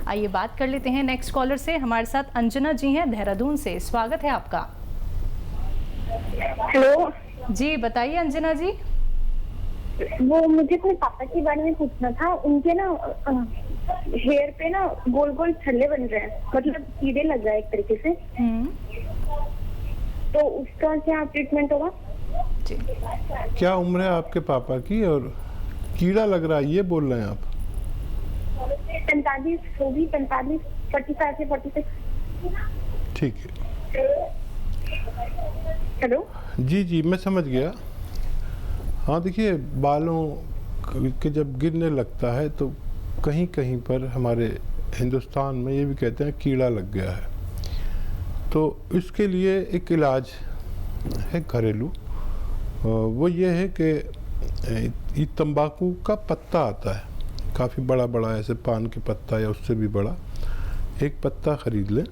आइए बात कर लेते हैं नेक्स्ट कॉलर से। हमारे साथ अंजना जी हैं देहरादून से, स्वागत है आपका। हेलो जी बताइए अंजना जी। वो मुझे अपने पापा के बारे में पूछना था। उनके ना हेयर पे ना गोल गोल छल्ले बन रहे हैं, मतलब कीड़े लग रहा है एक तरीके से। तो उसका क्या ट्रीटमेंट होगा? जी। क्या उम्र है आपके पापा की और कीड़ा लग रहा है ये बोल रहे हैं आप? 45 होगी, 45, 45 से 46। ठीक है। हेलो जी जी मैं समझ गया। हाँ देखिए, बालों के जब गिरने लगता है तो कहीं कहीं पर हमारे हिंदुस्तान में ये भी कहते हैं कीड़ा लग गया है। तो इसके लिए एक इलाज है घरेलू, वो ये है कि ये तंबाकू का पत्ता आता है, काफ़ी बड़ा बड़ा, ऐसे पान के पत्ता या उससे भी बड़ा। एक पत्ता ख़रीद लें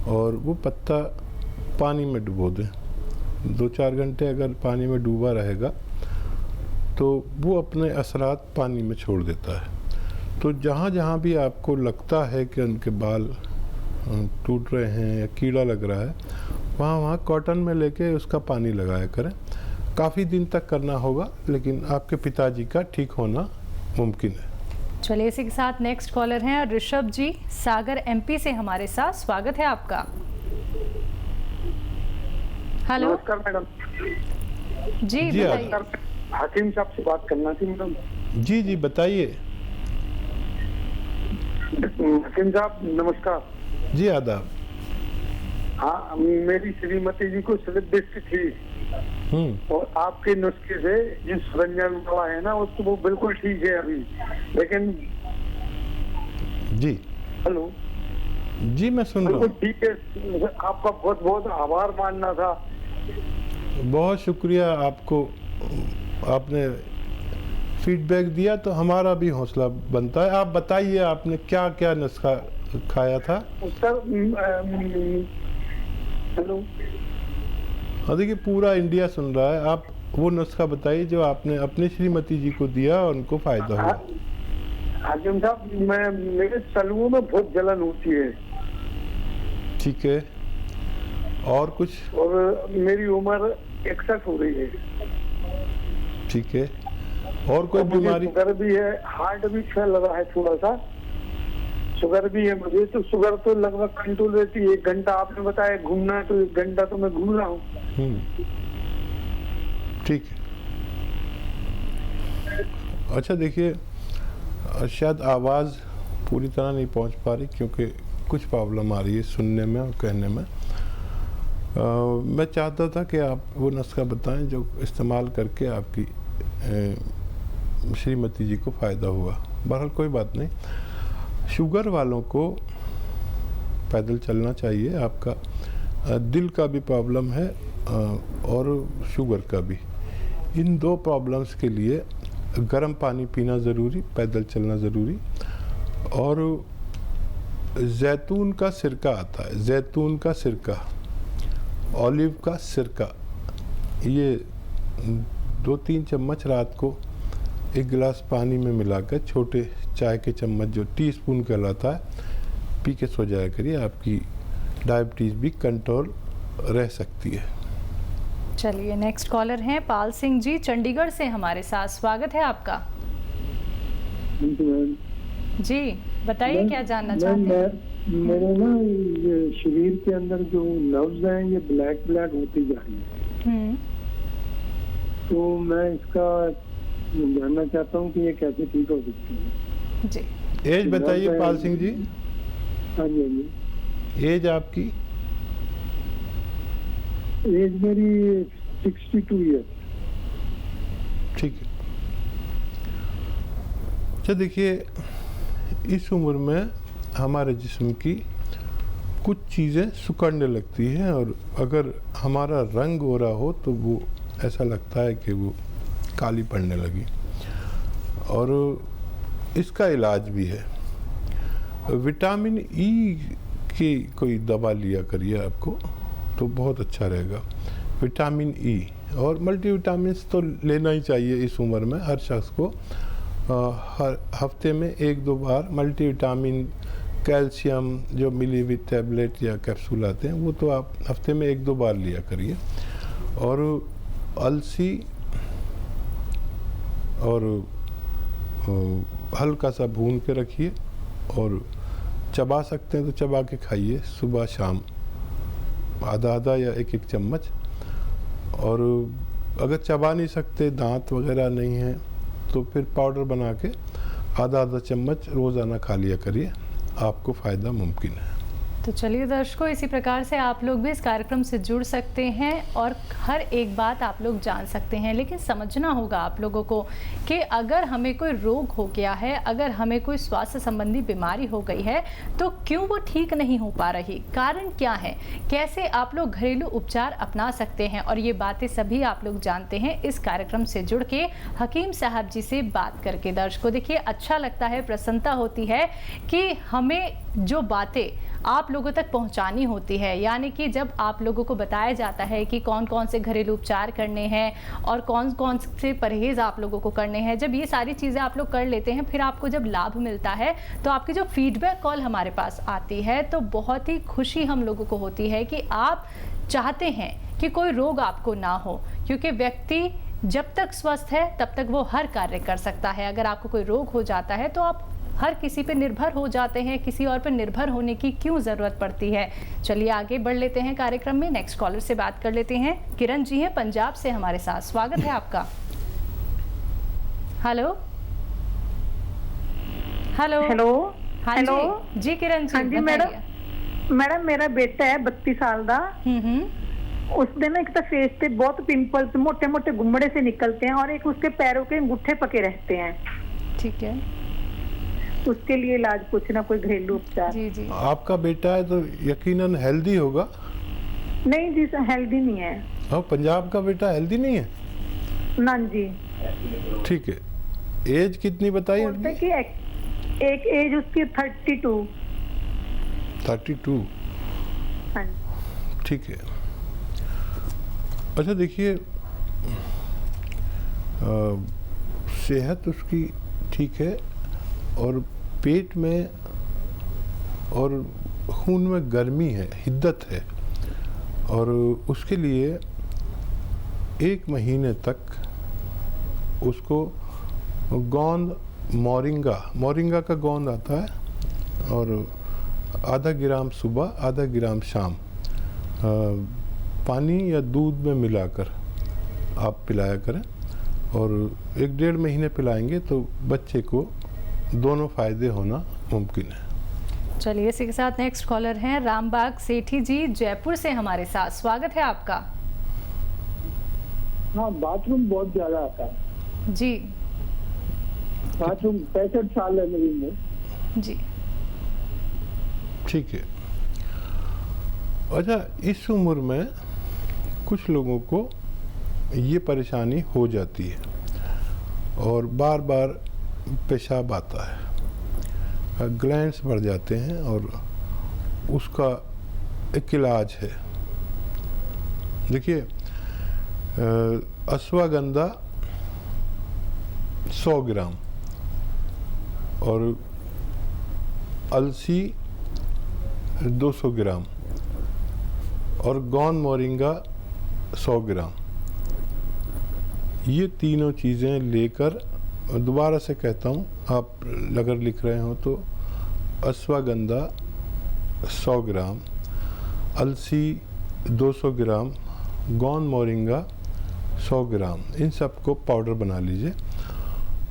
और वो पत्ता पानी में डुबो दें। 2-4 घंटे अगर पानी में डूबा रहेगा तो वो अपने असरात पानी में छोड़ देता है। तो जहाँ जहाँ भी आपको लगता है कि उनके बाल टूट रहे हैं या कीड़ा लग रहा है, वहाँ वहाँ कॉटन में लेके उसका पानी लगाया करें। काफ़ी दिन तक करना होगा, लेकिन आपके पिताजी का ठीक होना मुमकिन है। चलिए इसी के साथ नेक्स्ट कॉलर हैं ऋषभ जी, सागर एमपी से हमारे साथ, स्वागत है आपका। हेलो नमस्कार मैडम। जी बताइए। हकीम साहब से बात करना थी मैडम। जी जी बताइए। हकीम साहब नमस्कार। जी आदाब। हाँ, मेरी श्रीमती जी को स्लिप डिस्क थी और आपके नुस्खे से जिस सरंजाम दवा है ना उसको वो बिल्कुल ठीक है अभी, लेकिन जी हेलो जी मैं सुन रहा हूँ। ठीक है, आपका बहुत बहुत आभार मानना था। बहुत शुक्रिया आपको, आपने फीडबैक दिया तो हमारा भी हौसला बनता है। आप बताइए आपने क्या क्या नुस्खा खाया था? सर हेलो, हाँ देखिए पूरा इंडिया सुन रहा है। आप वो नुस्खा बताइए जो आपने अपनी श्रीमती जी को दिया और उनको फायदा हुआ। हाकिम साहब, मेरे तलुओं में बहुत जलन होती है। ठीक है, और कुछ? और मेरी उम्र 61 हो रही है। ठीक है, और कोई बीमारी? शुगर भी है, हार्ट भी फैल रहा है थोड़ा सा, शुगर भी है मुझे। तो शुगर तो लगभग कंट्रोल रहती है। 1 घंटा आपने बताया घूमना है तो 1 घंटा तो मैं घूम रहा हूँ। ठीक है। अच्छा देखिए, शायद आवाज़ पूरी तरह नहीं पहुंच पा रही क्योंकि कुछ प्रॉब्लम आ रही है सुनने में और कहने में। मैं चाहता था कि आप वो नुस्खा बताएं जो इस्तेमाल करके आपकी श्रीमती जी को फ़ायदा हुआ। बहरहाल कोई बात नहीं, शुगर वालों को पैदल चलना चाहिए। आपका दिल का भी प्रॉब्लम है और शुगर का भी। इन 2 प्रॉब्लम्स के लिए गर्म पानी पीना ज़रूरी, पैदल चलना ज़रूरी। और जैतून का सिरका आता है, जैतून का सिरका, ऑलिव का सिरका, ये 2-3 चम्मच रात को 1 गिलास पानी में मिलाकर, छोटे चाय के चम्मच जो टीस्पून कहलाता है, पी के सो जाया करिए। आपकी डायबिटीज़ भी कंट्रोल रह सकती है। चलिए नेक्स्ट कॉलर हैं पाल सिंह जी, चंडीगढ़ से हमारे साथ, स्वागत है आपका। जी बताइए क्या जानना चाहते हैं? मेरे ना ये शरीर के अंदर जो नर्व्स हैं ये ब्लैक ब्लैक होती जा रही है। तो मैं इसका जानना चाहता हूँ कि ये कैसे ठीक हो सकती है। जी एज बताइए पाल सिंह जी। हाँ जी, हाँ जी। एज आपकी? एज मेरी 62 ईयर। ठीक है। अच्छा देखिए, इस उम्र में हमारे जिस्म की कुछ चीज़ें सिकुड़ने लगती हैं और अगर हमारा रंग हो रहा हो तो वो ऐसा लगता है कि वो काली पड़ने लगी। और इसका इलाज भी है। विटामिन ई की कोई दवा लिया करिए आपको तो बहुत अच्छा रहेगा। विटामिन ई और मल्टीविटामिन्स तो लेना ही चाहिए इस उम्र में हर शख्स को। हर हफ्ते में 1-2 बार मल्टीविटामिन, कैल्शियम जो मिली हुई टैबलेट या कैप्सूल आते हैं वो तो आप हफ्ते में 1-2 बार लिया करिए। और अलसी और हल्का सा भून के रखिए और चबा सकते हैं तो चबा के खाइए सुबह शाम, आधा या एक चम्मच। और अगर चबा नहीं सकते, दांत वगैरह नहीं है, तो फिर पाउडर बना के आधा चम्मच रोज़ाना खा लिया करिए, आपको फ़ायदा मुमकिन है। तो चलिए दर्शकों, इसी प्रकार से आप लोग भी इस कार्यक्रम से जुड़ सकते हैं और हर एक बात आप लोग जान सकते हैं। लेकिन समझना होगा आप लोगों को कि अगर हमें कोई रोग हो गया है, अगर हमें कोई स्वास्थ्य संबंधी बीमारी हो गई है, तो क्यों वो ठीक नहीं हो पा रही, कारण क्या है, कैसे आप लोग घरेलू उपचार अपना सकते हैं, और ये बातें सभी आप लोग जानते हैं इस कार्यक्रम से जुड़ के हकीम साहब जी से बात करके। दर्शकों देखिए, अच्छा लगता है, प्रसन्नता होती है कि हमें जो बातें आप लोगों तक पहुंचानी होती है, यानी कि जब आप लोगों को बताया जाता है कि कौन कौन से घरेलू उपचार करने हैं और कौन कौन से परहेज़ आप लोगों को करने हैं, जब ये सारी चीज़ें आप लोग कर लेते हैं, फिर आपको जब लाभ मिलता है तो आपकी जो फीडबैक कॉल हमारे पास आती है तो बहुत ही खुशी हम लोगों को होती है कि आप चाहते हैं कि कोई रोग आपको ना हो, क्योंकि व्यक्ति जब तक स्वस्थ है तब तक वो हर कार्य कर सकता है। अगर आपको कोई रोग हो जाता है तो आप हर किसी पे निर्भर हो जाते हैं, किसी और पे निर्भर होने की क्यों ज़रूरत पड़ती है। चलिए आगे बढ़ लेते हैं कार्यक्रम में, नेक्स्ट कॉलर से बात कर लेते हैं। किरण जी हैं पंजाब से हमारे साथ, स्वागत है आपका। Hello hello hello. हाँ हेलो जी किरण जी। हाँ जी मैडम मेरा बेटा है 32 साल का। उसने ना एक तो फेस पे बहुत पिंपल्स, मोटे मोटे गुम्मड़े से निकलते हैं और एक उसके पैरों के अंगूठे पके रहते हैं। ठीक है, उसके लिए इलाज पूछना, कोई घरेलू उपचार। जी जी। आपका बेटा है तो यकीनन हेल्दी होगा। नहीं जी सर, हेल्दी नहीं है। हाँ, पंजाब का बेटा हेल्दी नहीं है। ना जी। ठीक है, एज कितनी बताइए? बोलते कि एक एज उसकी 32। 32। हाँ। ठीक है। अच्छा देखिए, सेहत उसकी ठीक है और पेट में और खून में गर्मी है, हिद्दत है, और उसके लिए 1 महीने तक उसको गोंद मोरिंगा का गोंद आता है और आधा ग्राम सुबह, आधा ग्राम शाम पानी या दूध में मिलाकर आप पिलाया करें, और 1-1.5 महीने पिलाएंगे तो बच्चे को दोनों फायदे होना मुमकिन है। चलिए इसी के साथ नेक्स्ट कॉलर हैं रामबाग सेठी जी जयपुर से हमारे साथ, स्वागत है आपका। हाँ, बाथरूम बहुत ज्यादा आता है जी। बाथरूम 65 साल है मेरी उम्र। जी ठीक है। अच्छा, इस उम्र में कुछ लोगों को ये परेशानी हो जाती है और बार बार पेशाब आता है, ग्लैंड्स बढ़ जाते हैं, और उसका एक इलाज है। देखिए, अश्वगंधा 100 ग्राम और अलसी 200 ग्राम और गोंद मोरिंगा 100 ग्राम, ये तीनों चीज़ें लेकर, दोबारा से कहता हूँ, आप अगर लिख रहे हो तो अश्वगंधा 100 ग्राम, अलसी 200 ग्राम, गोंद मोरिंगा 100 ग्राम, इन सबको पाउडर बना लीजिए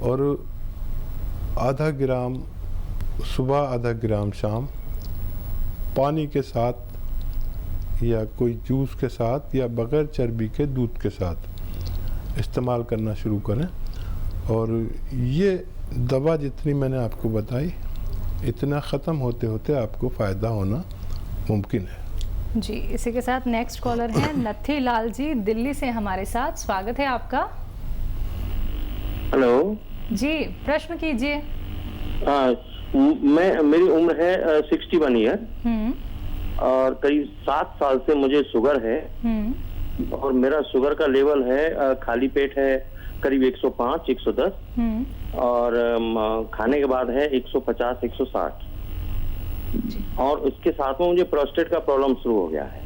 और आधा ग्राम सुबह, आधा ग्राम शाम पानी के साथ या कोई जूस के साथ या बगैर चर्बी के दूध के साथ इस्तेमाल करना शुरू करें। और ये दवा जितनी मैंने आपको बताई, इतना ख़त्म होते होते आपको फ़ायदा होना मुमकिन है। जी, इसी के साथ नेक्स्ट कॉलर हैं नथी लाल जी दिल्ली से हमारे साथ, स्वागत है आपका। हेलो जी, प्रश्न कीजिए। मेरी उम्र है 61 ईयर और करीब 7 साल से मुझे शुगर है और मेरा शुगर का लेवल है, खाली पेट है करीब 105, 110 और खाने के बाद है 150, 160 और उसके साथ में मुझे प्रोस्टेट का प्रॉब्लम शुरू हो गया है।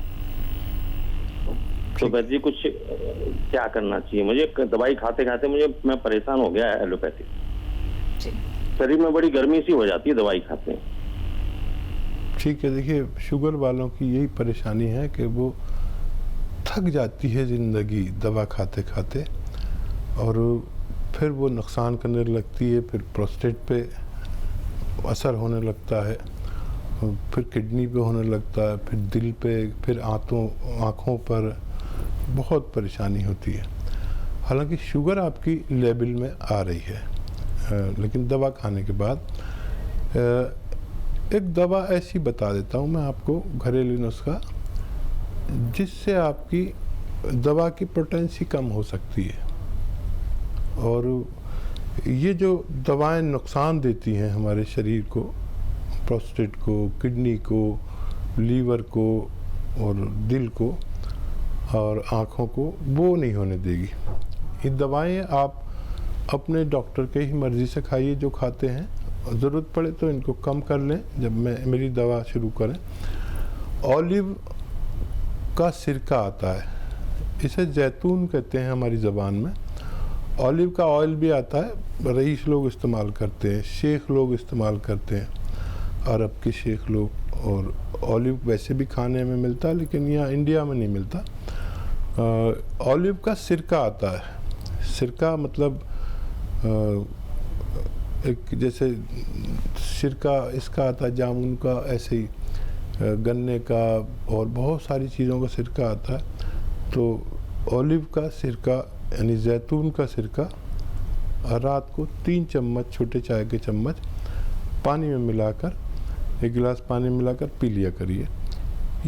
तो वैद्य जी कुछ क्या करना चाहिए मुझे? दवाई खाते खाते मैं परेशान हो गया है एलोपैथी। शरीर में बड़ी गर्मी सी हो जाती है दवाई खाते हैं। ठीक है, देखिए शुगर वालों की यही परेशानी है कि वो थक जाती है ज़िंदगी दवा खाते खाते और फिर वो नुकसान करने लगती है, फिर प्रोस्टेट पे असर होने लगता है, फिर किडनी पे होने लगता है, फिर दिल पे, फिर आँखों पर बहुत परेशानी होती है। हालांकि शुगर आपकी लेवल में आ रही है, लेकिन दवा खाने के बाद एक दवा ऐसी बता देता हूँ मैं आपको, घरेलू नुस्खा, जिससे आपकी दवा की पोटेंसी कम हो सकती है। और ये जो दवाएं नुकसान देती हैं हमारे शरीर को, प्रोस्टेट को, किडनी को, लीवर को और दिल को और आँखों को, वो नहीं होने देगी। ये दवाएं आप अपने डॉक्टर के ही मर्ज़ी से खाइए जो खाते हैं, ज़रूरत पड़े तो इनको कम कर लें जब मेरी दवा शुरू करें। ऑलिव का सिरका आता है, इसे जैतून कहते हैं हमारी ज़बान में। ऑलिव का ऑयल भी आता है, रईस लोग इस्तेमाल करते हैं, शेख लोग इस्तेमाल करते हैं, अरब के शेख लोग। और ऑलिव वैसे भी खाने में मिलता है लेकिन यहाँ इंडिया में नहीं मिलता। ऑलिव का सिरका आता है। सिरका मतलब एक जैसे सिरका इसका आता है जामुन का, ऐसे ही गन्ने का और बहुत सारी चीज़ों का सिरका आता है। तो ऑलिव का सिरका यानी जैतून का सिरका रात को 3 चम्मच, छोटे चाय के चम्मच पानी में मिलाकर, 1 गिलास पानी में मिलाकर पी लिया करिए।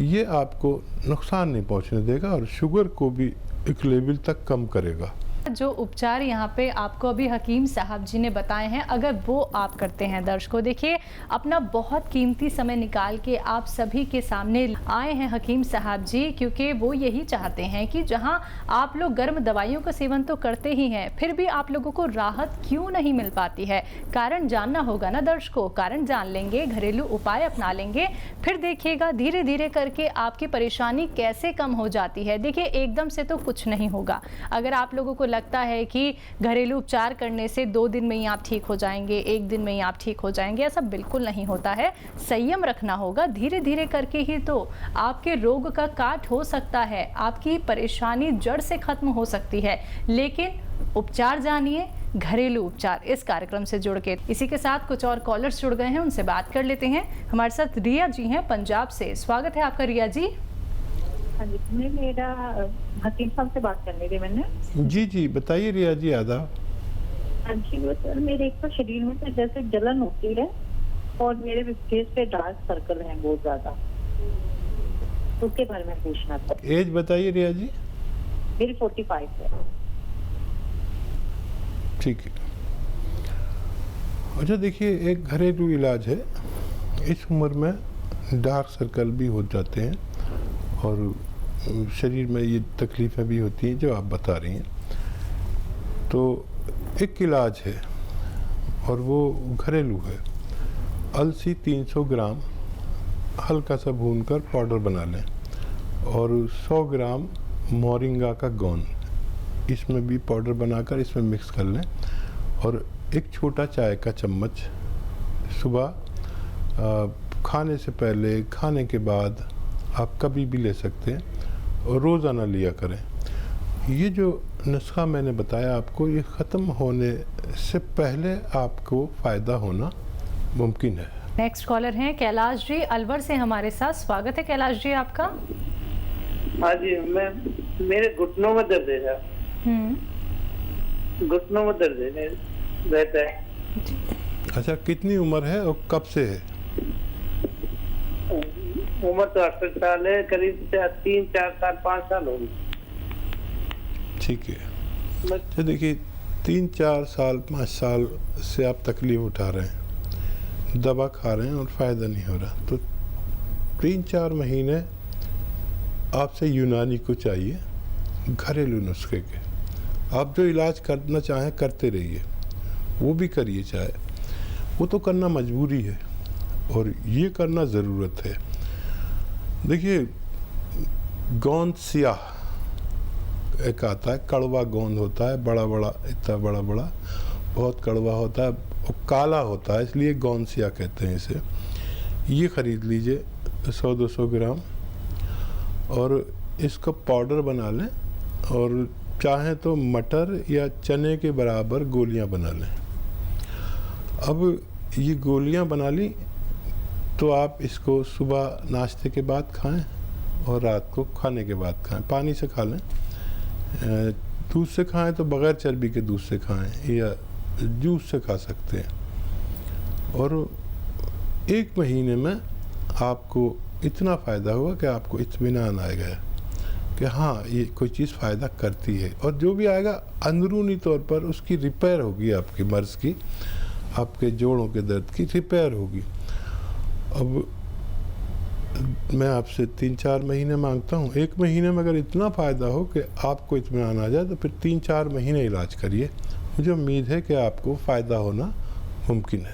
ये आपको नुकसान नहीं पहुंचने देगा और शुगर को भी एक लेवल तक कम करेगा। जो उपचार यहाँ पे आपको अभी हकीम साहब जी ने बताए हैं, अगर वो आप करते हैं दर्शकों, देखिए अपना बहुत कीमती समय निकाल के आप सभी के सामने आए हैं हकीम साहब जी, क्योंकि वो यही चाहते हैं कि जहाँ आप लोग गर्म दवाइयों का सेवन तो करते ही हैं, फिर भी आप लोगों को राहत क्यों नहीं मिल पाती है। कारण जानना होगा ना दर्शकों, कारण जान लेंगे, घरेलू उपाय अपना लेंगे, फिर देखिएगा धीरे धीरे करके आपकी परेशानी कैसे कम हो जाती है। देखिए एकदम से तो कुछ नहीं होगा। अगर आप लोगों को लगता है कि घरेलू उपचार करने से 2 दिन में ही आप ठीक हो जाएंगे, 1 दिन में ही आप ठीक हो जाएंगे, ऐसा बिल्कुल नहीं होता है। संयम रखना होगा, धीरे धीरे करके ही तो आपके रोग का काट हो सकता है, आपकी परेशानी जड़ से खत्म हो सकती है। लेकिन उपचार जानिए, घरेलू उपचार, इस कार्यक्रम से जुड़ के। इसी के साथ कुछ और कॉलर्स जुड़ गए हैं, उनसे बात कर लेते हैं। हमारे साथ रिया जी हैं पंजाब से। स्वागत है आपका रिया जी। हाँ जी, मेरा हकीम साहब से बात करनी थी मैंने। जी जी बताइए रिया जी। आदाब। हाँ जी, वो सर मेरे एक तो शरीर में से जैसे जलन होती है और मेरे फेस पे डार्क सर्कल हैं बहुत ज्यादा, उसके बारे में पूछना था। एज बताइए रिया जी। मेरी 45 है। ठीक है। अच्छा देखिए, एक घरेलू इलाज है। इस उम्र में डार्क सर्कल भी हो जाते हैं और शरीर में ये तकलीफ़ें भी होती हैं जो आप बता रही हैं। तो एक इलाज है और वो घरेलू है। अलसी 300 ग्राम हल्का सा भूनकर पाउडर बना लें और 100 ग्राम मोरिंगा का गोंद इसमें भी पाउडर बनाकर इसमें मिक्स कर लें और एक छोटा चाय का चम्मच सुबह खाने से पहले, खाने के बाद आप कभी भी ले सकते हैं और रोज़ाना लिया करें। ये जो नुस्खा मैंने बताया आपको, ये ख़त्म होने से पहले आपको फ़ायदा होना मुमकिन है। नेक्स्ट कॉलर हैं कैलाश जी अलवर से हमारे साथ। स्वागत है कैलाश जी आपका। हाँ जी, मेरे घुटनों में दर्द है। घुटनों में दर्द रहता है। अच्छा, कितनी उम्र है और कब से है? उम्र तो 68 साल है, करीब 3, 4 साल, 5 साल होगी। ठीक है। तो देखिए 3, 4 साल, 5 साल से आप तकलीफ उठा रहे हैं, दवा खा रहे हैं और फ़ायदा नहीं हो रहा, तो 3-4 महीने आपसे यूनानी को चाहिए, घरेलू नुस्खे के, आप जो इलाज करना चाहें करते रहिए, वो भी करिए, चाहे वो तो करना मजबूरी है और ये करना ज़रूरत है। देखिए गोंद सियाह एक आता है, कड़वा गोंद होता है, बड़ा बड़ा, इतना बड़ा बड़ा, बहुत कड़वा होता है और काला होता है, इसलिए गोंद सियाह कहते हैं इसे। ये ख़रीद लीजिए 100-200 ग्राम और इसका पाउडर बना लें और चाहें तो मटर या चने के बराबर गोलियां बना लें। अब ये गोलियां बना ली तो आप इसको सुबह नाश्ते के बाद खाएं और रात को खाने के बाद खाएं। पानी से खा लें, दूध से खाएं तो बग़ैर चर्बी के दूध से खाएं या जूस से खा सकते हैं। और 1 महीने में आपको इतना फ़ायदा होगा कि आपको इत्मीनान आएगा कि हाँ ये कोई चीज़ फ़ायदा करती है, और जो भी आएगा अंदरूनी तौर पर उसकी रिपेयर होगी, आपकी मर्ज़ की, आपके जोड़ों के दर्द की रिपेयर होगी। अब मैं आपसे 3-4 महीने मांगता हूँ। 1 महीने में अगर इतना फ़ायदा हो कि आपको इत्मीनान आ जाए तो फिर 3-4 महीने इलाज करिए। मुझे उम्मीद है कि आपको फ़ायदा होना मुमकिन है।